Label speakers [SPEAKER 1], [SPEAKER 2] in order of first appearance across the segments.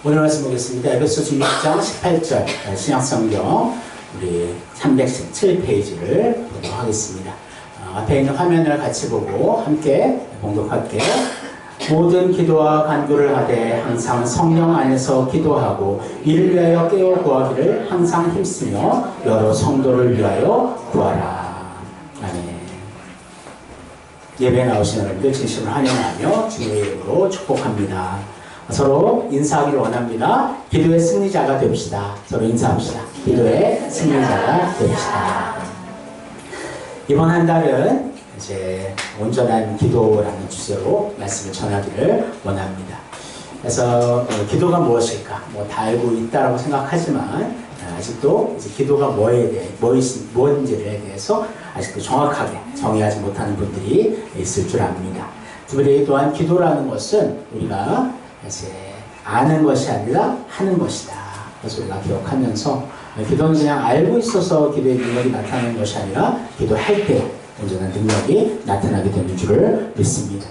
[SPEAKER 1] 오늘 말씀 보겠습니다. 에베소서 6장 18절 신약성경 우리 317페이지를 보도록 하겠습니다. 앞에 있는 화면을 같이 보고 함께 봉독할게요. 모든 기도와 간구를 하되 항상 성령 안에서 기도하고 이를 위하여 깨어 구하기를 항상 힘쓰며 여러 성도를 위하여 구하라. 아멘. 예배에 나오신 여러분들 진심으로 환영하며 주님의 이름으로 축복합니다. 서로 인사하기를 원합니다. 기도의 승리자가 됩시다. 서로 인사합시다. 기도의 승리자가 됩시다. 이번 한 달은 이제 온전한 기도라는 주제로 말씀을 전하기를 원합니다. 그래서 기도가 무엇일까? 다 알고 있다라고 생각하지만 아직도 이제 기도가 무엇인지에 대해서 아직도 정확하게 정의하지 못하는 분들이 있을 줄 압니다. 특별히 또한 기도라는 것은 우리가 이제 아는 것이 아니라 하는 것이다. 그래서 우리가 기억하면서 기도는 그냥 알고 있어서 기도의 능력이 나타나는 것이 아니라 기도할 때 온전한 능력이 나타나게 되는 줄을 믿습니다.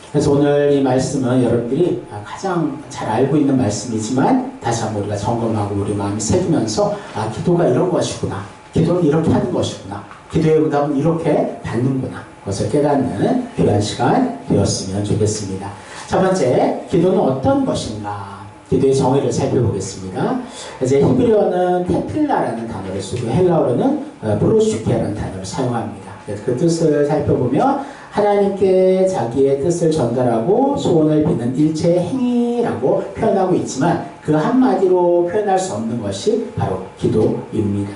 [SPEAKER 1] 그래서 오늘 이 말씀은 여러분들이 가장 잘 알고 있는 말씀이지만 다시 한번 우리가 점검하고 우리 마음이 새기면서 기도가 이런 것이구나. 기도는 이렇게 하는 것이구나. 기도의 응답은 이렇게 받는구나. 그것을 깨닫는 귀한 시간 되었으면 좋겠습니다. 첫 번째, 기도는 어떤 것인가? 기도의 정의를 살펴보겠습니다. 이제 히브리어는 테필라라는 단어를 쓰고 헬라어로는 프로슈케라는 단어를 사용합니다. 그래서 그 뜻을 살펴보면 하나님께 자기의 뜻을 전달하고 소원을 비는 일체의 행위라고 표현하고 있지만 그 한마디로 표현할 수 없는 것이 바로 기도입니다.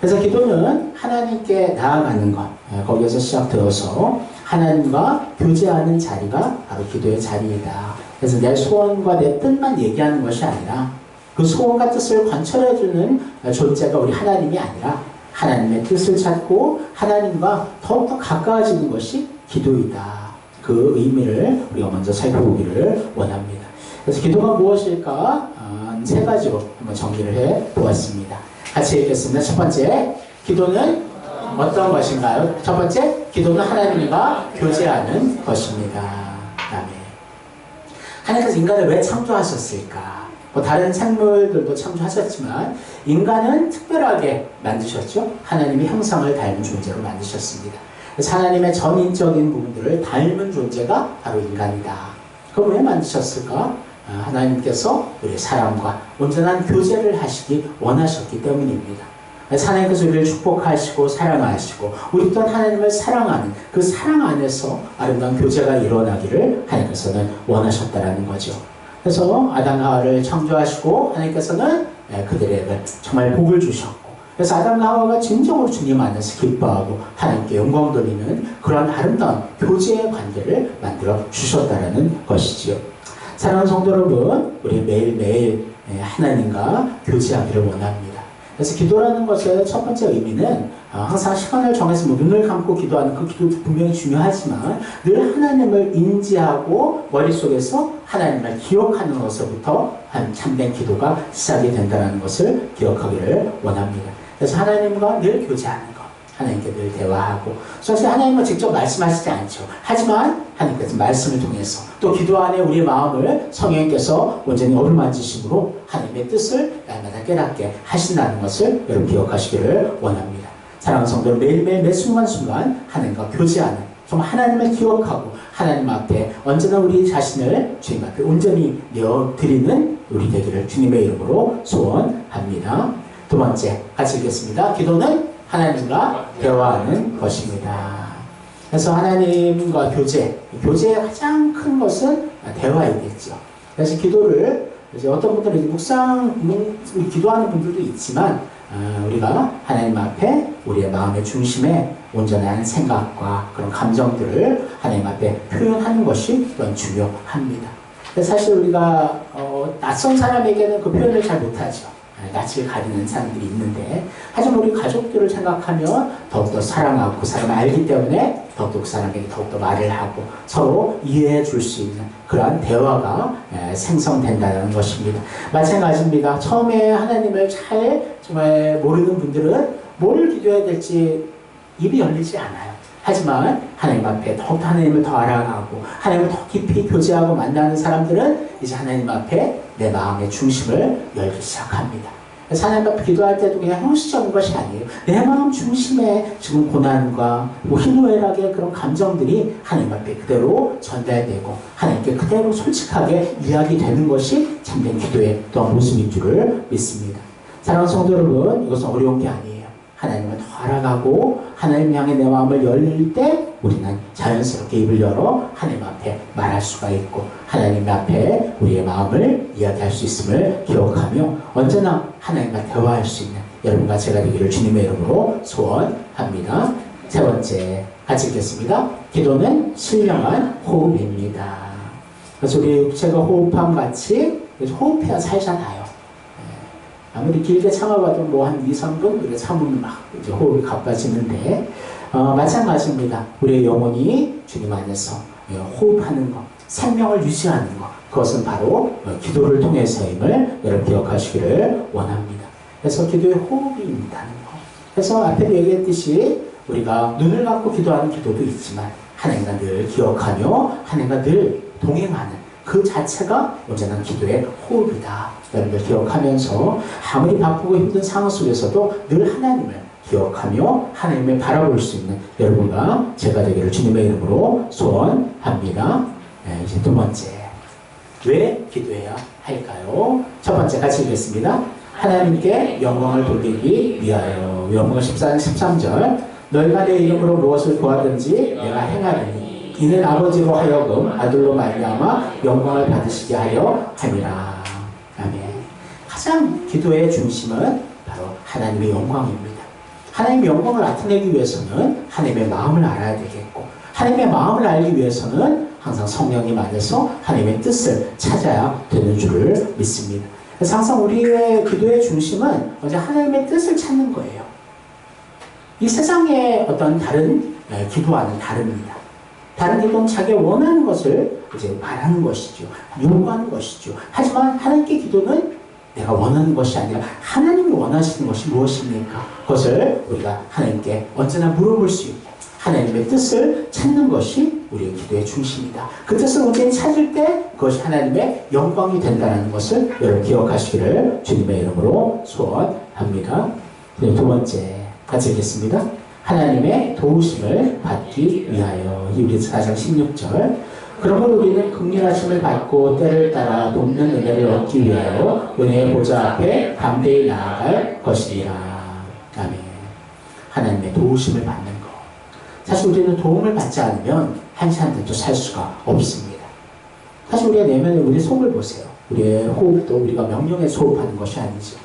[SPEAKER 1] 그래서 기도는 하나님께 나아가는 것, 거기에서 시작되어서 하나님과 교제하는 자리가 바로 기도의 자리이다. 그래서 내 소원과 내 뜻만 얘기하는 것이 아니라 그 소원과 뜻을 관철해주는 존재가 우리 하나님이 아니라 하나님의 뜻을 찾고 하나님과 더욱더 가까워지는 것이 기도이다. 그 의미를 우리가 먼저 살펴보기를 원합니다. 그래서 기도가 무엇일까? 세 가지로 한번 정리를 해 보았습니다. 같이 읽겠습니다. 첫 번째, 기도는 어떤 것인가요? 첫 번째, 기도는 하나님과 교제하는 것입니다. 아멘. 하나님께서 인간을 왜 창조하셨을까? 다른 생물들도 창조하셨지만 인간은 특별하게 만드셨죠. 하나님의 형상을 닮은 존재로 만드셨습니다. 그래서 하나님의 전인적인 부분들을 닮은 존재가 바로 인간이다. 그럼 왜 만드셨을까? 하나님께서 우리의 사람과 온전한 교제를 하시기 원하셨기 때문입니다. 하나님께서 우리를 축복하시고 사랑하시고 우리 또한 하나님을 사랑하는 그 사랑 안에서 아름다운 교제가 일어나기를 하나님께서는 원하셨다라는 거죠. 그래서 아담과 하와를 창조하시고 하나님께서는 그들에게 정말 복을 주셨고 그래서 아담과 하와가 진정으로 주님 안에서 기뻐하고 하나님께 영광 돌리는 그런 아름다운 교제의 관계를 만들어 주셨다라는 것이지요. 사랑하는 성도 여러분, 우리 매일매일 하나님과 교제하기를 원합니다. 그래서 기도라는 것의 첫 번째 의미는 항상 시간을 정해서 눈을 감고 기도하는 그 기도도 분명히 중요하지만 늘 하나님을 인지하고 머릿속에서 하나님을 기억하는 것부터 참된 기도가 시작이 된다는 것을 기억하기를 원합니다. 그래서 하나님과 늘 교제하는 것, 하나님께 늘 대화하고 사실 하나님과 직접 말씀하시지 않죠. 하지만 하나님께서 말씀을 통해서 또 기도 안에 우리의 마음을 성령님께서 온전히 어루만지심으로 하나님의 뜻을 날마다 깨닫게 하신다는 것을 여러분 기억하시기를 원합니다. 사랑하는 성도들, 매일매일 매 순간순간 하나님과 교제하는, 정말 하나님을 기억하고 하나님 앞에 언제나 우리 자신을 주님 앞에 온전히 내어드리는 우리 되기를 주님의 이름으로 소원합니다. 두 번째, 같이 읽겠습니다. 기도는 하나님과 대화하는 것입니다. 그래서 하나님과 교제의 가장 큰 것은 대화이겠죠. 그래서 기도를 이제 어떤 분들은 기도하는 분들도 있지만 우리가 하나님 앞에 우리의 마음의 중심에 온전한 생각과 그런 감정들을 하나님 앞에 표현하는 것이 또한 중요합니다. 사실 우리가 낯선 사람에게는 그 표현을 잘 못하죠. 낯을 가리는 사람들이 있는데 하지만 우리 가족들을 생각하면 더욱더 사랑하고 그 사람을 알기 때문에 더욱더 그 사람에게 더욱더 말을 하고 서로 이해해 줄 수 있는 그러한 대화가 생성된다는 것입니다. 마찬가지입니다. 처음에 하나님을 잘 정말 모르는 분들은 뭘 기도해야 될지 입이 열리지 않아요. 하지만 하나님 앞에 더욱더 하나님을 더 알아가고 하나님을 더 깊이 교제하고 만나는 사람들은 이제 하나님 앞에 내 마음의 중심을 열기 시작합니다. 그래서 하나님 앞에 기도할 때도 그냥 형식적인 것이 아니에요. 내 마음 중심에 지금 고난과 뭐 희노애락의 그런 감정들이 하나님 앞에 그대로 전달되고 하나님께 그대로 솔직하게 이야기되는 것이 참된 기도의 또한 모습인 줄을 믿습니다. 사랑하는 성도 여러분, 이것은 어려운 게 아니에요. 하나님을 더 알아가고 하나님 향해 내 마음을 열릴 때 우리는 자연스럽게 입을 열어 하나님 앞에 말할 수가 있고 하나님 앞에 우리의 마음을 이야기할 수 있음을 기억하며 언제나 하나님과 대화할 수 있는 여러분과 제가 되기를 주님의 이름으로 소원합니다. 세 번째, 같이 읽겠습니다. 기도는 신령한 호흡입니다. 그래서 우리 육체가 호흡함 같이 호흡해야 살잖아요. 아무리 길게 참아봐도 뭐 한 2, 3분 이렇게 참으면 막 이제 호흡이 가빠지는데 마찬가지입니다. 우리의 영혼이 주님 안에서 호흡하는 것, 생명을 유지하는 것, 그것은 바로 기도를 통해서임을 여러분 기억하시기를 원합니다. 그래서 기도의 호흡이 있다는 것. 그래서 앞에도 얘기했듯이 우리가 눈을 감고 기도하는 기도도 있지만 하나님과 늘 기억하며 하나님과 늘 동행하는 그 자체가 언제나 기도의 호흡이다. 여러분들 기억하면서 아무리 바쁘고 힘든 상황 속에서도 늘 하나님을 기억하며 하나님을 바라볼 수 있는 여러분과 제가 되기를 주님의 이름으로 소원합니다. 네, 이제 두 번째, 왜 기도해야 할까요? 첫 번째 같이 읽겠습니다. 하나님께 영광을 돌리기 위하여. 요한복음 14장 13절 너희가 내 이름으로 무엇을 구하든지 내가 행하리니 이는 아버지로 하여금 아들로 말미암아 영광을 받으시게 하려 함이라. 아멘. 가장 기도의 중심은 바로 하나님의 영광입니다. 하나님의 영광을 나타내기 위해서는 하나님의 마음을 알아야 되겠고 하나님의 마음을 알기 위해서는 항상 성령님 안에서 하나님의 뜻을 찾아야 되는 줄을 믿습니다. 그래서 항상 우리의 기도의 중심은 먼저 하나님의 뜻을 찾는 거예요. 이 세상의 어떤 다른 기도와는 다릅니다. 다른 기도는 자기가 원하는 것을 이제 말하는 것이죠. 요구하는 것이죠. 하지만 하나님께 기도는 내가 원하는 것이 아니라 하나님이 원하시는 것이 무엇입니까? 그것을 우리가 하나님께 언제나 물어볼 수 있고 하나님의 뜻을 찾는 것이 우리의 기도의 중심이다. 그 뜻을 온전히 찾을 때 그것이 하나님의 영광이 된다는 것을 여러분 기억하시기를 주님의 이름으로 소원합니다. 두 번째, 같이 읽겠습니다. 하나님의 도우심을 받기 위하여. 히브리서 4장 16절 그러므로 우리는 긍휼하심을 받고 때를 따라 돕는 은혜를 얻기 위하여 은혜의 보좌 앞에 담대히 나아갈 것이니라. 아멘. 하나님의 도우심을 받는 것. 사실 우리는 도움을 받지 않으면 한 시간도 살 수가 없습니다. 사실 우리의 내면에 우리 속을 보세요. 우리의 호흡도 우리가 명령해서 호흡하는 것이 아니죠.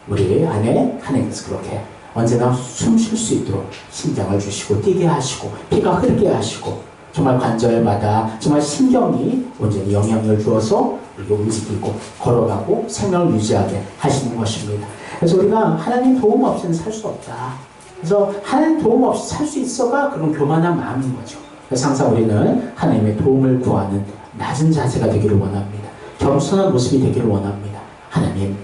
[SPEAKER 1] 우리 안에 하나님께서 그렇게 언제나 숨 쉴 수 있도록 심장을 주시고 뛰게 하시고 피가 흐르게 하시고 정말 관절마다 정말 신경이 온전히 영향을 주어서 우리가 움직이고 걸어가고 생명을 유지하게 하시는 것입니다. 그래서 우리가 하나님 도움 없이는 살 수 없다. 그래서 하나님 도움 없이 살 수 있어가 그런 교만한 마음인 거죠. 그래서 항상 우리는 하나님의 도움을 구하는 낮은 자세가 되기를 원합니다. 겸손한 모습이 되기를 원합니다. 하나님,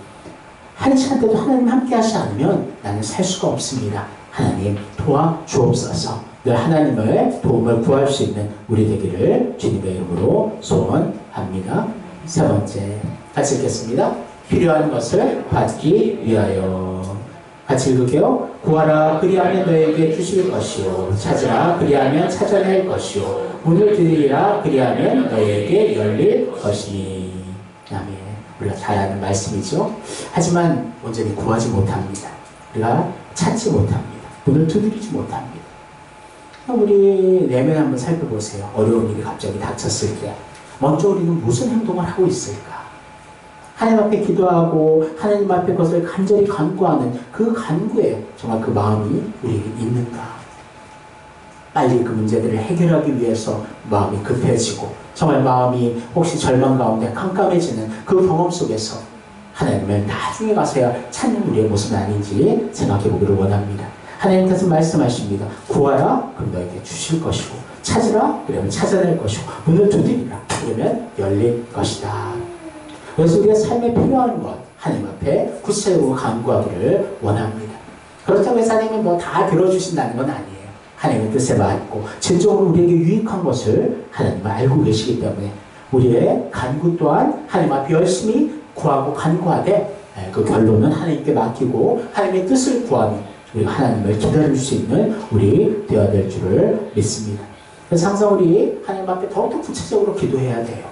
[SPEAKER 1] 한 시간 때도 하나님 함께 하시지 않으면 나는 살 수가 없습니다. 하나님 도와주옵소서. 늘 하나님의 도움을 구할 수 있는 우리 되기를 주님의 이름으로 소원합니다. 세 번째, 같이 읽겠습니다. 필요한 것을 받기 위하여. 같이 읽을게요. 구하라 그리하면 너에게 주실 것이요 찾으라 그리하면 찾아낼 것이요 문을 두드리라 그리하면 너에게 열릴 것이니. 아멘. 우리가 잘 아는 말씀이죠. 하지만 온전히 구하지 못합니다. 우리가 찾지 못합니다. 문을 두드리지 못합니다. 우리 내면 한번 살펴보세요. 어려운 일이 갑자기 닥쳤을 때 먼저 우리는 무슨 행동을 하고 있을까? 하나님 앞에 기도하고 하나님 앞에 그것을 간절히 간구하는 그 간구에 정말 그 마음이 우리에게 있는가? 빨리 그 문제들을 해결하기 위해서 마음이 급해지고 정말 마음이 혹시 절망 가운데 깜깜해지는 그 경험 속에서 하나님을 나중에 가서야 찾는 우리의 모습은 아닌지 생각해 보기를 원합니다. 하나님께서 말씀하십니다. 구하라 그럼 너에게 주실 것이고 찾으라 그러면 찾아낼 것이고 문을 두드리라 그러면 열릴 것이다. 그래서 우리가 삶에 필요한 것 하나님 앞에 구체적으로 간구하기를 원합니다. 그렇다고 해서 하나님이 뭐 다 들어주신다는 건 아니에요. 하나님의 뜻에 맞고 진정으로 우리에게 유익한 것을 하나님은 알고 계시기 때문에 우리의 간구 또한 하나님 앞에 열심히 구하고 간구하되 그 결론은 하나님께 맡기고 하나님의 뜻을 구하며 우리가 하나님을 기다릴 수 있는 우리 되어야 될 줄을 믿습니다. 그래서 항상 우리 하나님 앞에 더욱더 구체적으로 기도해야 돼요.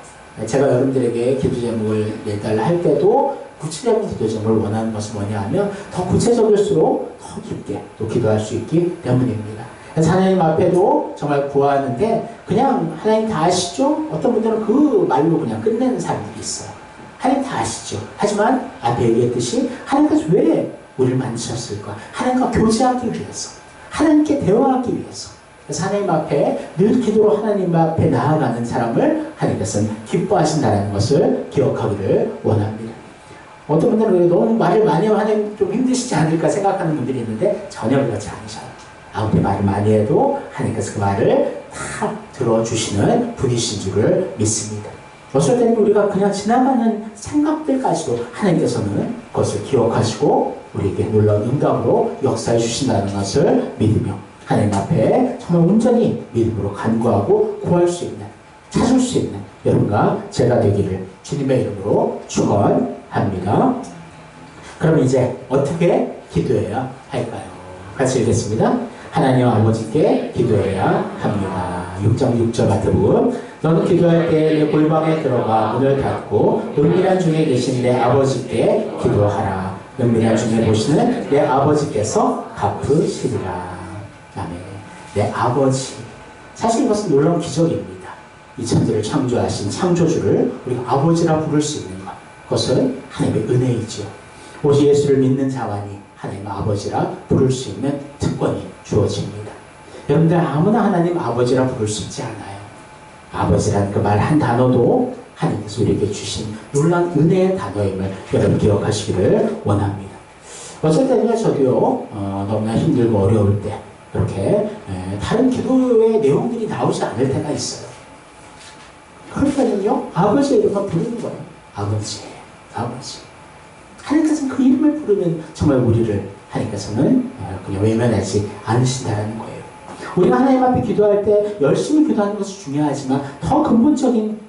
[SPEAKER 1] 제가 여러분들에게 기도 제목을 내달라 할 때도 구체적인 기도 제목을 원하는 것은 뭐냐 하면 더 구체적일수록 더 깊게 또 기도할 수 있기 때문입니다. 그래서 하나님 앞에도 정말 구하는데 그냥 하나님 다 아시죠? 어떤 분들은 그 말로 그냥 끝내는 사람들이 있어요. 하나님 다 아시죠? 하지만 앞에 얘기했듯이 하나님께서 왜 우리를 만드셨을까? 하나님과 교제하기 위해서, 하나님께 대화하기 위해서. 그래서 하나님 앞에 늘 기도로 하나님 앞에 나아가는 사람을 하나님께서는 기뻐하신다는 것을 기억하기를 원합니다. 어떤 분들은 너무 말을 많이 하면 하나님 좀 힘드시지 않을까 생각하는 분들이 있는데 전혀 그렇지 않으셔요. 아무리 말을 많이 해도 하나님께서 그 말을 다 들어주시는 분이신 줄을 믿습니다. 어쩔 때는 우리가 그냥 지나가는 생각들까지도 하나님께서는 그것을 기억하시고 우리에게 놀라운 응답으로 역사해 주신다는 것을 믿으며 하나님 앞에 정말 온전히 믿음으로 간구하고 구할 수 있는, 찾을 수 있는 여러분과 제가 되기를 주님의 이름으로 축원합니다. 그럼 이제 어떻게 기도해야 할까요? 같이 읽겠습니다. 하나님 아버지께 기도해야 합니다. 6장 6절 같은 부분. 너는 기도할 때 내 골방에 들어가 문을 닫고 은밀한 중에 계신 내 아버지께 기도하라. 은밀한 중에 보시는 내 아버지께서 갚으시리라. 아멘. 내 아버지. 사실 이것은 놀라운 기적입니다. 이 천지를 창조하신 창조주를 우리가 아버지라 부를 수 있는 것. 그것은 하나님의 은혜이죠. 오직 예수를 믿는 자만이 하나님 아버지라 부를 수 있는 특권이 주어집니다. 여러분들 아무나 하나님 아버지라 부를 수 있지 않아요. 아버지라는 그 말 한 단어도 하나님께서 우리에게 주신 놀라운 은혜의 단어임을 여러분 기억하시기를 원합니다. 어쩔 때는 저도요 너무나 힘들고 어려울 때 그렇게 다른 기도의 내용들이 나오지 않을 때가 있어요. 그럴 때는요 아버지의 이름만 부르는 거예요. 아버지, 아버지. 하나님께서는 그 이름을 부르면 정말 우리를 하나님께서는 그냥 외면하지 않으신다는 거예요. 우리가 하나님 앞에 기도할 때 열심히 기도하는 것이 중요하지만 더 근본적인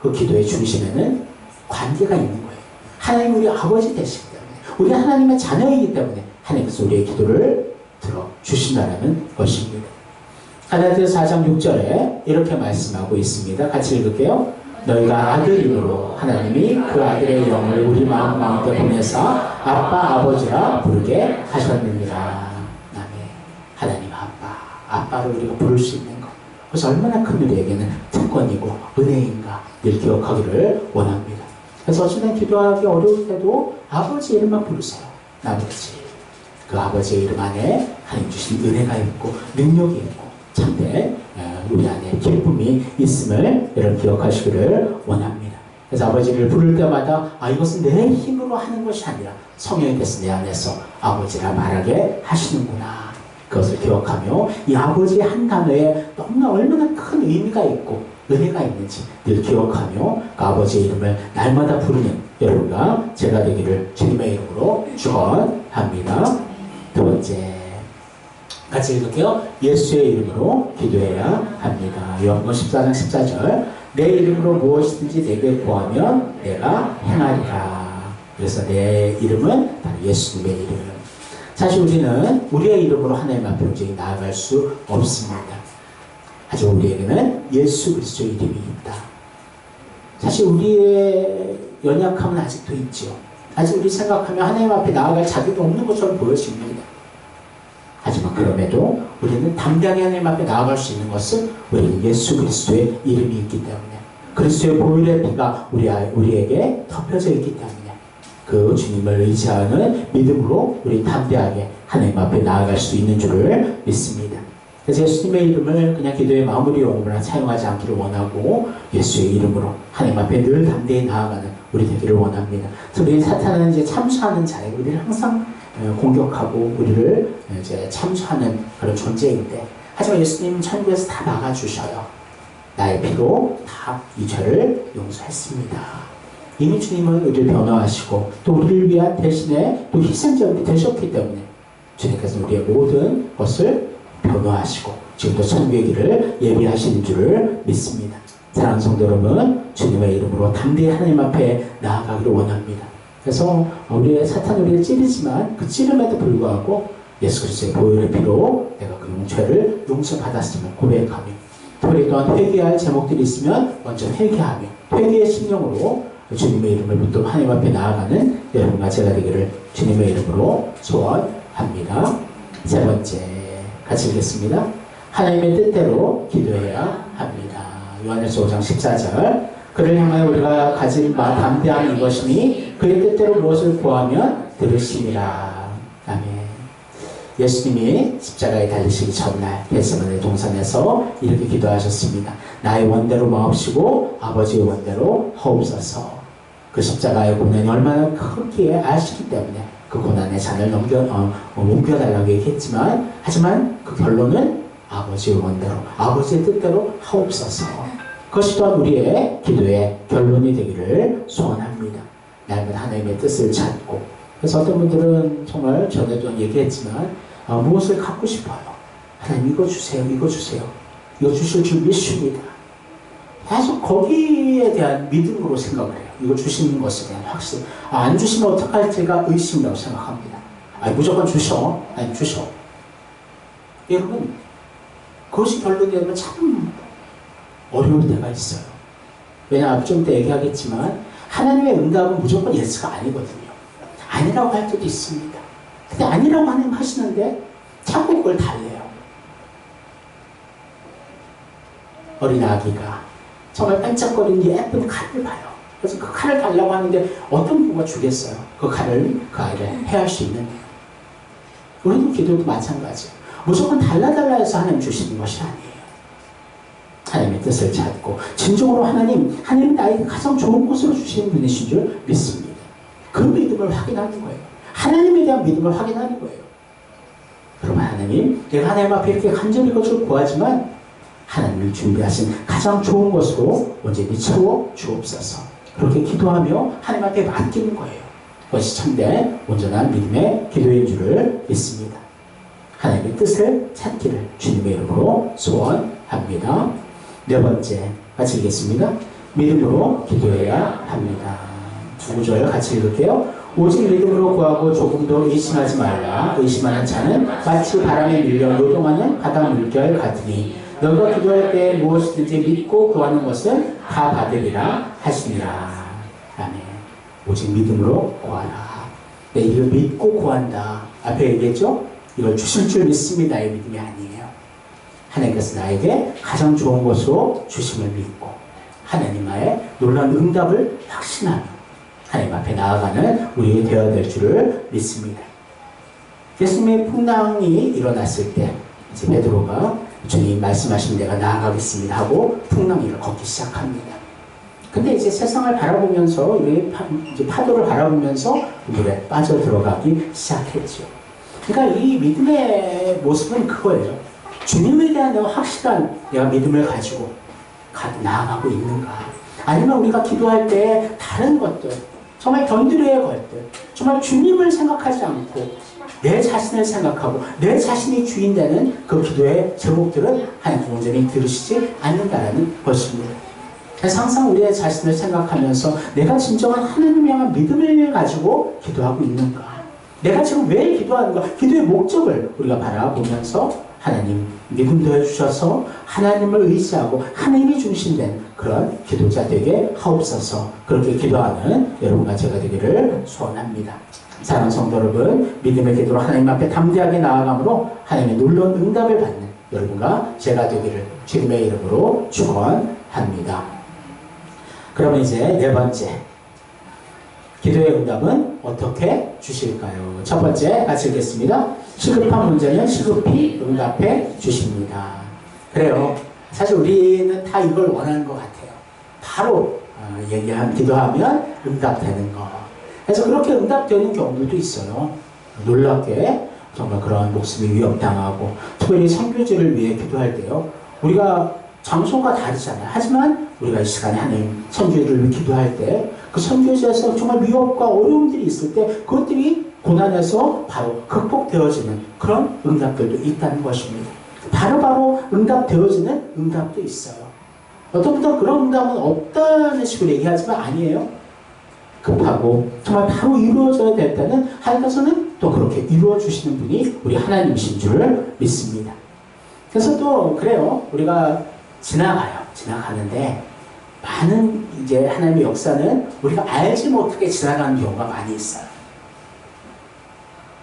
[SPEAKER 1] 그 기도의 중심에는 관계가 있는 거예요. 하나님 우리 아버지 되시기 때문에 우리 하나님의 자녀이기 때문에 하나님께서 우리의 기도를 들어주신다는 것입니다. 갈라디아서 4장 6절에 이렇게 말씀하고 있습니다. 같이 읽을게요. 너희가 아들임으로 하나님이 그 아들의 영을 우리 마음 가운데 보내사 아빠 아버지라 부르게 하셨느니라. 하나님 아빠를 우리가 부를 수 있는 것. 그래서 얼마나 큰 우리에게는 특권이고 은혜인가 늘 기억하기를 원합니다. 그래서 어쩌면 기도하기 어려울 때도 아버지 이름만 부르세요. 아버지. 그 아버지의 이름 안에 하나님 주신 은혜가 있고 능력이 있고 참된 우리 안에 기쁨이 있음을 여러분 기억하시기를 원합니다. 그래서 아버지를 부를 때마다 이것은 내 힘으로 하는 것이 아니라 성령께서 내 안에서 아버지라 말하게 하시는구나. 그것을 기억하며 이 아버지의 한 단어에 너무나 얼마나 큰 의미가 있고 은혜가 있는지 늘 기억하며 그 아버지의 이름을 날마다 부르는 여러분과 제가 되기를 주님의 이름으로 축원합니다. 두 번째 같이 읽을게요. 예수의 이름으로 기도해야 합니다. 요한복음 14장 14절 내 이름으로 무엇이든지 내게 구하면 내가 행하리라. 그래서 내 이름은 바로 예수님의 이름. 사실 우리는 우리의 이름으로 하나님 앞에 온전히 나아갈 수 없습니다. 하지만 우리에게는 예수 그리스도의 이름이 있다. 사실 우리의 연약함은 아직도 있죠. 아직 우리 생각하면 하나님 앞에 나아갈 자격이 없는 것처럼 보여집니다. 하지만 그럼에도 우리는 담대하게 하나님 앞에 나아갈 수 있는 것은 우리는 예수 그리스도의 이름이 있기 때문에 그리스도의 보혈의 피가 우리에게 덮여져 있기 때문에 그 주님을 의지하는 믿음으로 우리 담대하게 하나님 앞에 나아갈 수 있는 줄을 믿습니다. 그래서 예수님의 이름을 그냥 기도의 마무리 용어로 사용하지 않기를 원하고 예수의 이름으로 하나님 앞에 늘 담대히 나아가는 우리 되기를 원합니다. 그래서 우리 사탄은 이제 참수하는 자예요. 우리를 항상 공격하고 우리를 이제 참수하는 그런 존재인데 하지만 예수님은 천국에서 다 막아주셔요. 나의 피로 다 이 죄를 용서했습니다. 이미 주님은 우리를 변화하시고 또 우리를 위한 대신에 또 희생자가 되셨기 때문에 주님께서 우리의 모든 것을 변화하시고 지금도 천국의 길을 예비하시는 줄을 믿습니다. 사랑하는 성도 여러분, 주님의 이름으로 담대히 하나님 앞에 나아가기를 원합니다. 그래서 우리의 사탄 우리를 찌르지만 그 찌름에도 불구하고 예수 그리스도의 보혈의 피로 내가 그 죄를 용서받았음을 고백하며, 특별히 또한 회개할 제목들이 있으면 먼저 회개하며 회개의 심령으로 주님의 이름을 붙들고 하나님 앞에 나아가는 여러분과 제가 되기를 주님의 이름으로 소원합니다. 세 번째, 같이 읽겠습니다. 하나님의 뜻대로 기도해야 합니다. 요한일서 5장 14절, 그를 향하여 우리가 가진 담대함이 이것이니 그의 뜻대로 무엇을 구하면 들으시리라. 아멘. 예수님이 십자가에 달리시기 전날 겟세마네 동산에서 이렇게 기도하셨습니다. 나의 원대로 마옵시고 아버지의 원대로 하옵소서. 그 십자가의 고난이 얼마나 크기에 아시기 때문에 그 고난의 잔을 옮겨달라고 얘기했지만, 하지만 그 결론은 아버지의 원대로, 아버지의 뜻대로 하옵소서. 그것이 또한 우리의 기도의 결론이 되기를 소원합니다. 날마다 하나님의 뜻을 찾고, 그래서 어떤 분들은 정말 전에도 얘기했지만 무엇을 갖고 싶어요? 하나님 이거 주세요, 이거 주세요, 이거 주실 줄 믿습니다. 계속 거기에 대한 믿음으로 생각을 해요. 이거 주시는 것에 대한 확신. 안 주시면 어떡할지가 의심이라고 생각합니다. 무조건 주셔. 아니 주셔. 여러분, 그것이 결론이 되면 참 어려울 때가 있어요. 왜냐하면 좀 이따 얘기하겠지만 하나님의 응답은 무조건 예스가 아니거든요. 아니라고 할 때도 있습니다. 근데 아니라고 하나님 하시는데 자꾸 그걸 달래요. 어린 아기가 정말 반짝거리는 예쁜 칼을 봐요. 그래서 그 칼을 달라고 하는데 어떤 부모가 주겠어요? 그 칼을 그 아이를 해할 수 있는데요. 우리도 기도도 마찬가지예요. 무조건 달라달라 해서 하나님 주시는 것이 아니에요. 하나님의 뜻을 찾고 진정으로 하나님 나에게 가장 좋은 곳으로 주시는 분이신 줄 믿습니다. 그 믿음을 확인하는 거예요. 하나님에 대한 믿음을 확인하는 거예요. 그러면 하나님, 내가 하나님 앞에 이렇게 간절히 것을 구하지만 하나님을 준비하신 가장 좋은 것으로 언제든지 채워 주옵소서. 그렇게 기도하며 하나님 앞에 맡기는 거예요. 그것이 참된 온전한 믿음의 기도인 줄을 믿습니다. 하나님의 뜻을 찾기를 주님의 이름으로 소원합니다. 네 번째, 같이 읽겠습니다. 믿음으로 기도해야 합니다. 두 구절 같이 읽을게요. 오직 믿음으로 구하고 조금도 의심하지 말라. 의심하는 자는 마치 바람에 밀려 요동하는 바다 물결 같으니 너가 기도할 때 무엇이든지 믿고 구하는 것은 다 받으리라 하시니라. 아멘. 오직 믿음으로 구하라. 네, 이걸 믿고 구한다. 앞에 얘기했죠? 이걸 주실 줄 믿습니다. 이 믿음이 아니에요. 하나님께서 나에게 가장 좋은 것으로 주심을 믿고 하나님의 놀라운 응답을 확신하며 하나님 앞에 나아가는 우리가 되어야 될 줄을 믿습니다. 예수님의 풍랑이 일어났을 때 이제 베드로가 주님 말씀하신 데가 나아가겠습니다 하고 풍랑이를 걷기 시작합니다. 근데 이제 세상을 바라보면서 이제 파도를 바라보면서 물에 빠져 들어가기 시작했죠. 그러니까 이 믿음의 모습은 그거예요. 주님에 대한 확실한 내가 믿음을 가지고 나아가고 있는가? 아니면 우리가 기도할 때 다른 것들, 정말 견디려의 것들, 정말 주님을 생각하지 않고 내 자신을 생각하고 내 자신이 주인 되는 그 기도의 제목들은 하나님 온전히 들으시지 않는다는 것입니다. 그래서 항상 우리의 자신을 생각하면서 내가 진정한 하나님을 향한 믿음을 가지고 기도하고 있는가? 내가 지금 왜 기도하는가? 기도의 목적을 우리가 바라보면서 하나님 믿음 더해주셔서 하나님을 의지하고 하나님이 중심된 그런 기도자 되게 하옵소서. 그렇게 기도하는 여러분과 제가 되기를 소원합니다. 사랑하는 성도 여러분, 믿음의 기도로 하나님 앞에 담대하게 나아감으로 하나님의 놀라운 응답을 받는 여러분과 제가 되기를 주님의 이름으로 축원합니다. 그러면 이제 네 번째, 기도의 응답은 어떻게 주실까요? 첫 번째 같이 읽겠습니다. 시급한 문제는 시급히 응답해 주십니다. 그래요. 사실 우리는 다 이걸 원하는 것 같아요. 바로 기도하면 응답되는 거. 그래서 그렇게 응답되는 경우도 있어요. 놀랍게 정말 그런 목숨이 위협당하고, 특별히 선교지를 위해 기도할 때요. 우리가 장소가 다르잖아요. 하지만 우리가 이 시간에 하나님 선교지를 위해 기도할 때 그 선교지에서 정말 위협과 어려움들이 있을 때 그것들이 고난에서 바로 극복되어지는 그런 응답들도 있다는 것입니다. 바로바로 응답되어지는 응답도 있어요. 어떤 분들은 그런 응답은 없다는 식으로 얘기하지만 아니에요. 급하고 정말 바로 이루어져야 될 때는 하나님께서는 또 그렇게 이루어 주시는 분이 우리 하나님이신 줄 믿습니다. 그래서 또 그래요. 우리가 지나가는데 많은 이제 하나님의 역사는 우리가 알지 못하게 지나가는 경우가 많이 있어요.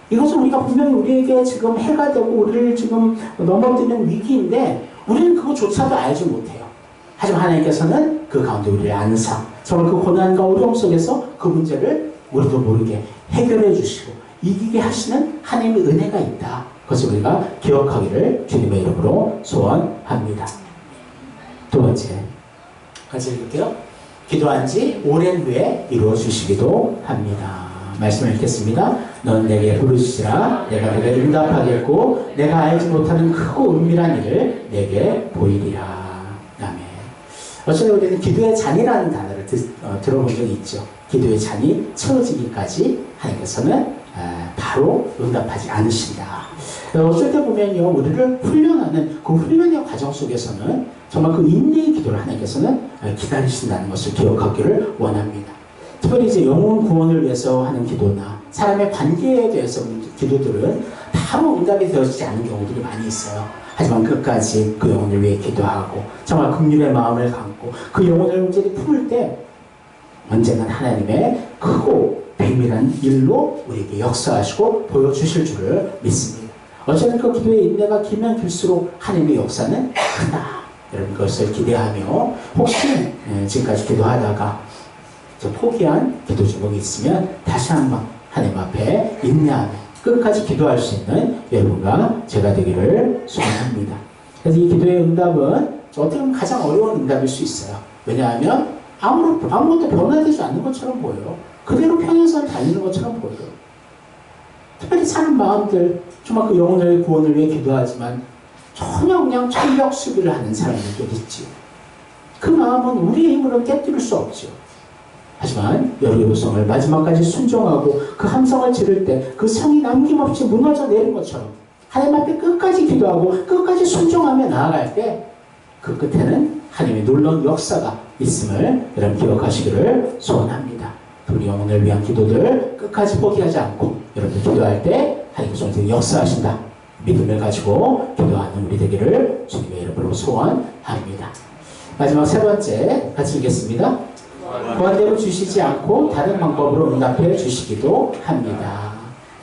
[SPEAKER 1] 이것은 우리가 분명히 우리에게 지금 해가 되고 우리를 지금 넘어드는 위기인데 우리는 그것조차도 알지 못해요. 하지만 하나님께서는 그 가운데 우리를 안사 정말 그 고난과 어려움 속에서 그 문제를 우리도 모르게 해결해 주시고 이기게 하시는 하나님의 은혜가 있다. 그것을 우리가 기억하기를 주님의 이름으로 소원합니다. 두 번째, 같이 읽을게요. 기도한 지 오랜 후에 이루어 주시기도 합니다. 말씀을 읽겠습니다. 넌 내게 부르시라. 내가 내게 응답하겠고 내가 알지 못하는 크고 은밀한 일을 내게 보이리라. 아멘. 어쩌면 우리는 기도의 잔이라는 단어를 들어본 적이 있죠. 기도의 잔이 채워지기까지 하나님께서는 바로 응답하지 않으신다. 어쩔 때 보면요, 우리를 훈련하는 그 훈련의 과정 속에서는 정말 그 인내의 기도를 하나님께서는 기다리신다는 것을 기억하기를 원합니다. 특별히 이제 영혼 구원을 위해서 하는 기도나 사람의 관계에 대해서 기도들은 바로 응답이 되어지지 않은 경우들이 많이 있어요. 하지만 끝까지 그 영혼을 위해 기도하고 정말 긍휼의 마음을 갖고 그 영혼을 온전히 품을 때 언젠간 하나님의 크고 비밀한 일로 우리에게 역사하시고 보여주실 줄을 믿습니다. 어쩌면 그 기도의 인내가 길면 길수록 하나님의 역사는 크다. 이런 것을 기대하며 혹시 지금까지 기도하다가 포기한 기도 제목이 있으면 다시 한번 하나님 앞에 인내하며 끝까지 기도할 수 있는 여러분과 제가 되기를 소원합니다. 그래서 이 기도의 응답은 어떻게 보면 가장 어려운 응답일 수 있어요. 왜냐하면 아무것도 변화되지 않는 것처럼 보여요. 그대로 평행선 달리는 것처럼 보여요. 특별히 사는 마음들, 정말 그 영혼의 구원을 위해 기도하지만 전혀 그냥 철벽 수비를 하는 사람들도 있지요. 그 마음은 우리의 힘으로 깨뜨릴 수 없죠. 하지만 여리고 성을 마지막까지 순종하고 그 함성을 지를 때 그 성이 남김없이 무너져 내린 것처럼 하나님 앞에 끝까지 기도하고 끝까지 순종하며 나아갈 때 그 끝에는 하나님의 놀라운 역사가 있음을 여러분 기억하시기를 소원합니다. 우리 영혼을 위한 기도들 끝까지 포기하지 않고 여러분 기도할 때 하나님께서 역사하신다. 믿음을 가지고 기도하는 우리 되기를 주님의 이름으로 소원합니다. 마지막 세 번째 같이 읽겠습니다. 구한대로 주시지 않고 다른 방법으로 응답해 주시기도 합니다.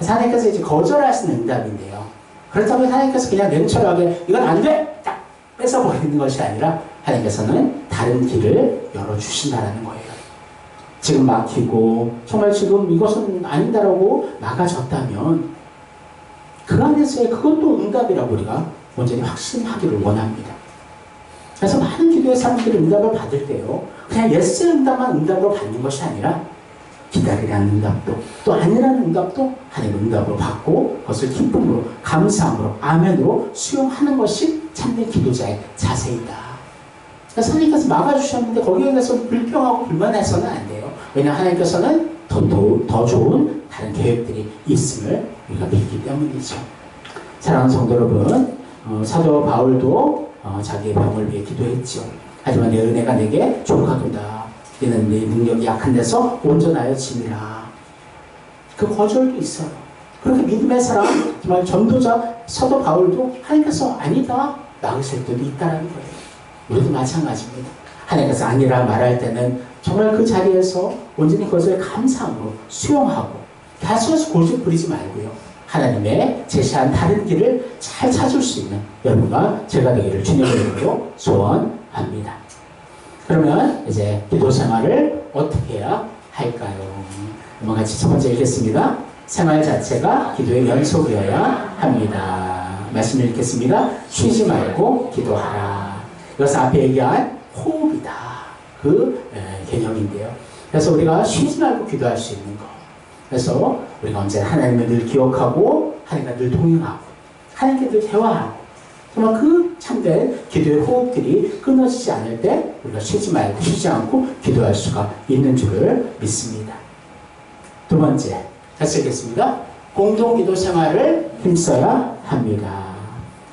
[SPEAKER 1] 하나님께서 이제 거절하시는 응답인데요. 그렇다면 하나님께서 그냥 냉철하게 이건 안 돼! 딱 뺏어버리는 것이 아니라 하나님께서는 다른 길을 열어주신다는 거예요. 지금 막히고 정말 지금 이것은 아니다라고 막아졌다면 그 안에서의 그것도 응답이라고 우리가 온전히 확신하기를 원합니다. 그래서 많은 기도의 사람들이 응답을 받을 때요, 그냥 예스의 응답만 응답으로 받는 것이 아니라 기다리라는 응답도 또 아니라는 응답도 하나님의 응답으로 받고 그것을 기쁨으로 감사함으로 아멘으로 수용하는 것이 참된 기도자의 자세이다. 그래서 하나님께서 막아주셨는데 거기에 대해서 불평하고 불만해서는 안 돼요. 왜냐하면 하나님께서는 더 좋은 다른 계획들이 있음을 우리가 믿기 때문이죠. 사랑하는 성도 여러분, 사도 바울도 자기의 병을 위해 기도했죠. 하지만 내 은혜가 내게 족하도다. 이는 내 능력이 약한 데서 온전하여 지니라. 그 거절도 있어요. 그렇게 믿음의 사람, 정말 전도자 사도 바울도 하나님께서 아니다 막으실 때도 있다는 거예요. 우리도 마찬가지입니다. 하나님께서 아니라 말할 때는 정말 그 자리에서 온전히 그것을 감사함으로 수용하고 다시 고집 부리지 말고요. 하나님의 제시한 다른 길을 잘 찾을 수 있는 여러분과 제가 되기를 주님의 이름으로 소원합니다. 그러면 이제 기도 생활을 어떻게 해야 할까요? 한번 같이 첫 번째 읽겠습니다. 생활 자체가 기도의 연속이어야 합니다. 말씀 읽겠습니다. 쉬지 말고 기도하라. 이것은 앞에 얘기한 호흡이다. 그 개념인데요. 그래서 우리가 쉬지 말고 기도할 수 있는 것. 그래서 우리가 언제나 하나님을 늘 기억하고 하나님과 늘 동행하고 하나님께 늘 대화하고 정말 그 참된 기도의 호흡들이 끊어지지 않을 때 우리가 쉬지 않고 기도할 수가 있는 줄을 믿습니다. 두 번째, 같이 읽겠습니다. 공동기도 생활을 힘써야 합니다.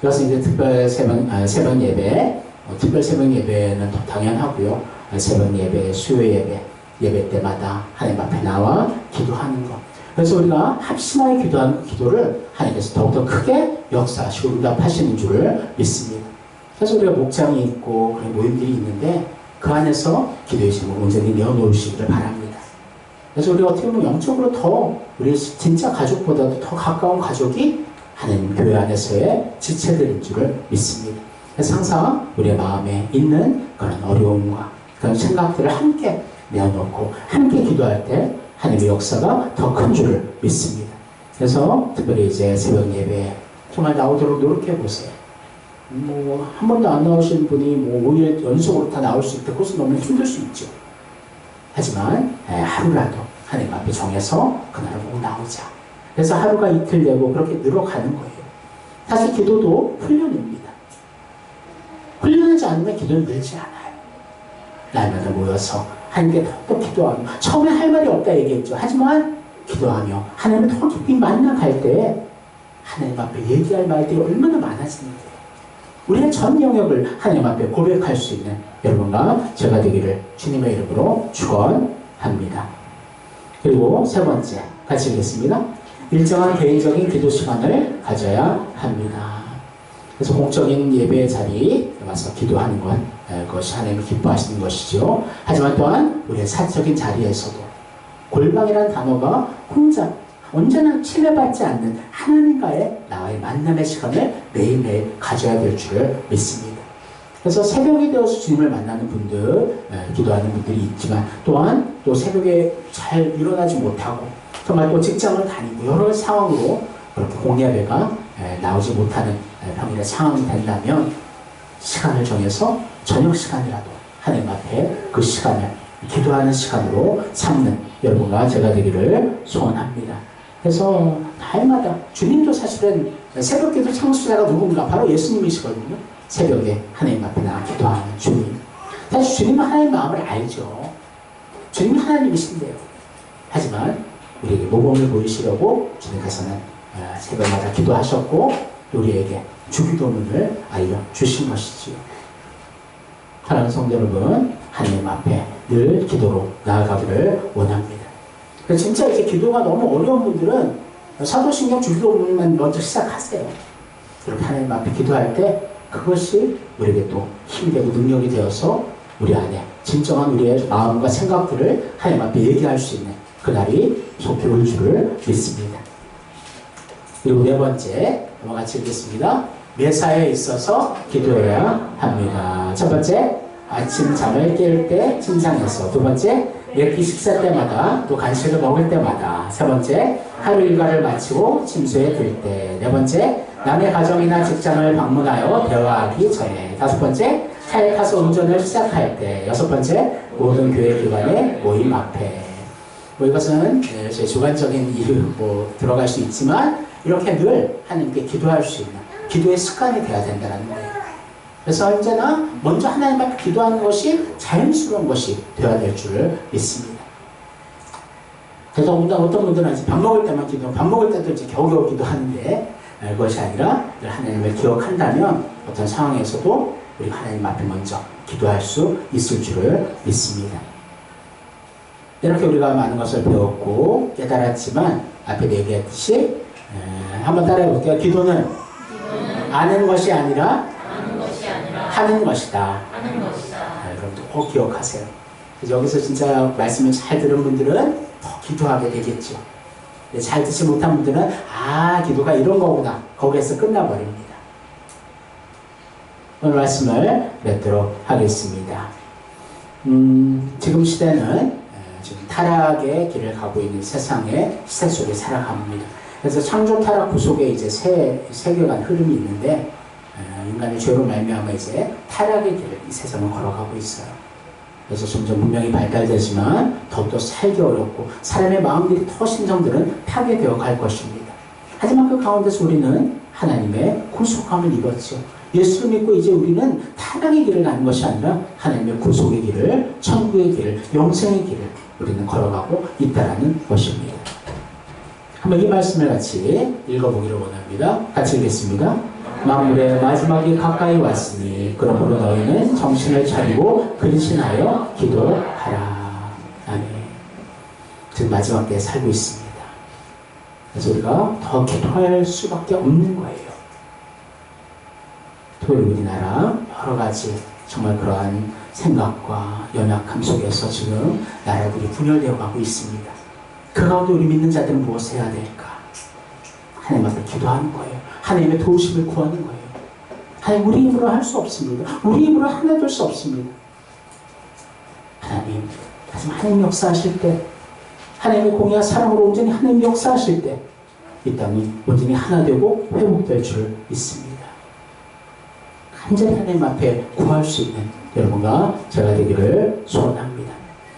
[SPEAKER 1] 이것은 이제 특별 새벽 예배 특별 새벽 예배는 더 당연하고요. 새벽 예배, 수요 예배, 예배 때마다 하나님 앞에 나와 기도하는 것. 그래서 우리가 합심하게 기도하는 기도를 하나님께서 더욱더 크게 역사하시고 응답하시는 줄을 믿습니다. 그래서 우리가 목장이 있고 그런 모임들이 있는데 그 안에서 기도의 제목을 온전히 내어놓으시기를 바랍니다. 그래서 우리가 어떻게 보면 영적으로 더 우리 진짜 가족보다도 더 가까운 가족이 하나님 교회 안에서의 지체들인 줄을 믿습니다. 그래서 항상 우리의 마음에 있는 그런 어려움과 그런 생각들을 함께 내어놓고 함께 기도할 때 하나님의 역사가 더 큰 줄을 믿습니다. 그래서 특별히 이제 새벽 예배에 정말 나오도록 노력해 보세요. 한 번도 안 나오신 분이 5일 연속으로 다 나올 수 있다. 그것은 너무 힘들 수 있죠. 하지만 하루라도 하나님 앞에 정해서 그날은 꼭 나오자. 그래서 하루가 이틀 되고 그렇게 늘어가는 거예요. 사실 기도도 훈련입니다. 훈련하지 않으면 기도는 늘지 않아요. 날마다 모여서 하나님께 더 기도하며 처음에 할 말이 없다 얘기했죠. 하지만 기도하며 하나님을 더 깊이 만나갈 때 하나님 앞에 얘기할 말들이 얼마나 많아지는데 우리의 전 영역을 하나님 앞에 고백할 수 있는 여러분과 제가 되기를 주님의 이름으로 축원합니다. 그리고 세 번째 같이 읽겠습니다. 일정한 개인적인 기도 시간을 가져야 합니다. 그래서 공적인 예배의 자리에 와서 기도하는 것, 그것이 하나님이 기뻐하시는 것이죠. 하지만 또한 우리의 사적인 자리에서도 골방이라는 단어가 혼자 언제나 침해받지 않는 하나님과의 나와의 만남의 시간을 매일매일 가져야 될 줄을 믿습니다. 그래서 새벽이 되어서 주님을 만나는 분들, 기도하는 분들이 있지만 또한 또 새벽에 잘 일어나지 못하고 정말 또 직장을 다니고 여러 상황으로 그렇게 공예배가 나오지 못하는 평일의 상황이 된다면 시간을 정해서 저녁 시간이라도 하나님 앞에 그 시간을 기도하는 시간으로 삼는 여러분과 제가 되기를 소원합니다. 그래서 날마다 주님도 사실은 새벽기도 창수자가 누군가 바로 예수님이시거든요. 새벽에 하나님 앞에 나와 기도하는 주님. 사실 주님은 하나님의 마음을 알죠. 주님이 하나님이신데요. 하지만 우리에게 모범을 보이시려고 주님께서는 새벽마다 기도하셨고 우리에게 주기도문을 알려주신 것이지요. 사랑하는 성도 여러분, 하나님 앞에 늘 기도로 나아가기를 원합니다. 진짜 이렇게 기도가 너무 어려운 분들은 사도신경 주기도문만 먼저 시작하세요. 그렇게 하나님 앞에 기도할 때 그것이 우리에게 또 힘이 되고 능력이 되어서 우리 안에 진정한 우리의 마음과 생각들을 하나님 앞에 얘기할 수 있는 그날이 속히 올 줄을 믿습니다. 그리고 네 번째, 같이 읽겠습니다. 매사에 있어서 기도해야 합니다. 첫 번째, 아침 잠을 깰 때 침상에서. 두 번째, 매끼 식사 때마다, 또 간식을 먹을 때마다. 세 번째, 하루 일과를 마치고 침소에 들 때. 네 번째, 남의 가정이나 직장을 방문하여 대화하기 전에. 다섯 번째, 차에 타서 운전을 시작할 때. 여섯 번째, 모든 교회 기관의 모임 앞에. 이것은 제 주관적인 이유 들어갈 수 있지만 이렇게 늘 하나님께 기도할 수 있는 기도의 습관이 돼야 된다는 거예요. 그래서 언제나 먼저 하나님 앞에 기도하는 것이 자연스러운 것이 되어야 될 줄을 믿습니다. 그래서 어떤 분들은 이제 밥 먹을 때만 기도하고 밥 먹을 때도 이제 겨우겨우 기도하는데 그것이 아니라 늘 하나님을 기억한다면 어떤 상황에서도 우리가 하나님 앞에 먼저 기도할 수 있을 줄을 믿습니다. 이렇게 우리가 많은 것을 배웠고 깨달았지만 앞에 얘기했듯이 한번 따라해 볼게요. 기도는 아는 것이 아니라 하는 것이다. 그럼 꼭 기억하세요. 그래서 여기서 진짜 말씀을 잘 들은 분들은 더 기도하게 되겠죠. 잘 듣지 못한 분들은 기도가 이런 거구나. 거기에서 끝나버립니다. 오늘 말씀을 맺도록 하겠습니다. 지금 시대는 지금 타락의 길을 가고 있는 세상의 시대 속에 살아갑니다. 그래서 창조 타락 구속에 이제 세계관 흐름이 있는데 인간의 죄로 말미암아 이제 타락의 길을 이 세상을 걸어가고 있어요. 그래서 점점 문명이 발달되지만 더욱더 살기 어렵고 사람의 마음들이 더 심정들은 파괴되어 갈 것입니다. 하지만 그 가운데서 우리는 하나님의 구속함을 입었죠. 예수를 믿고 이제 우리는 타락의 길을 가는 것이 아니라 하나님의 구속의 길을, 천국의 길을, 영생의 길을 우리는 걸어가고 있다는 것입니다. 한번 이 말씀을 같이 읽어보기를 원합니다. 같이 읽겠습니다. 만물의 마지막이 가까이 왔으니 그러므로 너희는 정신을 차리고 근신하여 기도하라. 아멘. 지금 마지막 때에 살고 있습니다. 그래서 우리가 더 기도할 수밖에 없는 거예요. 특별히 우리나라 여러 가지 정말 그러한 생각과 연약함 속에서 지금 나라들이 분열되어 가고 있습니다. 그 가운데 우리 믿는 자들은 무엇을 해야 될까? 하나님 앞에 기도하는 거예요. 하나님의 도우심을 구하는 거예요. 하나님, 우리 힘으로 할 수 없습니다. 우리 힘으로 하나 될 수 없습니다. 하나님, 하지만 하나님 역사하실 때, 하나님의 공의와 사랑으로 온전히 하나님 역사하실 때, 이 땅이 온전히 하나 되고 회복될 줄 믿습니다. 간절히 하나님 앞에 구할 수 있는 여러분과 제가 되기를 소원합니다.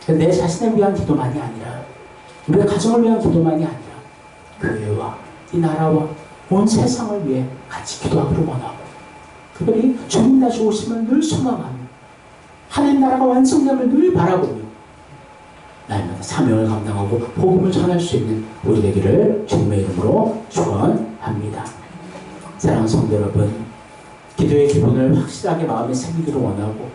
[SPEAKER 1] 내 자신을 위한 기도만이 아니라, 우리의 가정을 위한 기도만이 아니라, 교회와 이 나라와 온 세상을 위해 같이 기도하기를 원하고, 특별히 주님 다시 오심을 늘 소망하며 하나님 나라가 완성됨을 늘 바라보며 날마다 사명을 감당하고 복음을 전할 수 있는 우리 되기를 주님의 이름으로 축원합니다. 사랑하는 성도 여러분, 기도의 기본을 확실하게 마음에 새기기를 원하고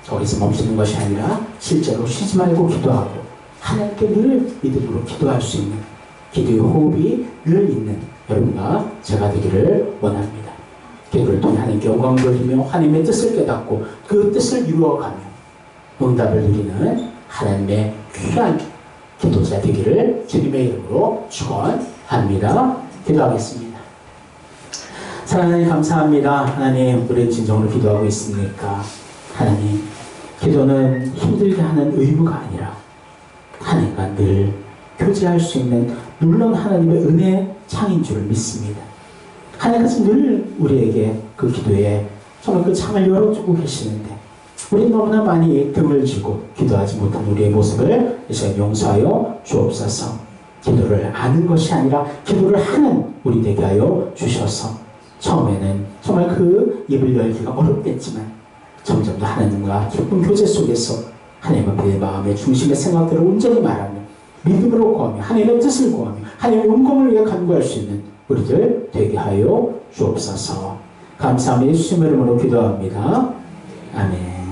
[SPEAKER 1] 거기서 멈추는 것이 아니라 실제로 쉬지 말고 기도하고 하나님께 늘 믿음으로 기도할 수 있는 기도의 호흡이 늘 있는 여러분과 제가 되기를 원합니다. 기도를 통해 하나님께 영광을 돌리며 하나님의 뜻을 깨닫고 그 뜻을 이루어가며 응답을 누리는 하나님의 귀한 기도자 되기를 주님의 이름으로 축원합니다. 기도하겠습니다. 사랑하는 하나님 감사합니다. 하나님, 우리는 진정으로 기도하고 있습니까? 하나님, 기도는 힘들게 하는 의무가 아니라 하나님과 늘 교제할 수 있는 놀라운 하나님의 은혜 창인 줄 믿습니다. 하나님께서 늘 우리에게 그 기도에 정말 그 창을 열어주고 계시는데 우리 너무나 많이 등을 쥐고 기도하지 못한 우리의 모습을 이 시간 용서하여 주옵소서. 기도를 아는 것이 아니라 기도를 하는 우리 되게 하여 주셔서 처음에는 정말 그 입을 열기가 어렵겠지만 점점 더 하나님과 깊은 교제 속에서 하나님 앞에 내 마음의 중심의 생각들을 온전히 말하며 믿음으로 구하며 하나님의 뜻을 구하며 하나님의 영광을 위해 간구할 수 있는 우리들 되게 하여 주옵소서. 감사합니다. 예수님의 이름으로 기도합니다. 아멘.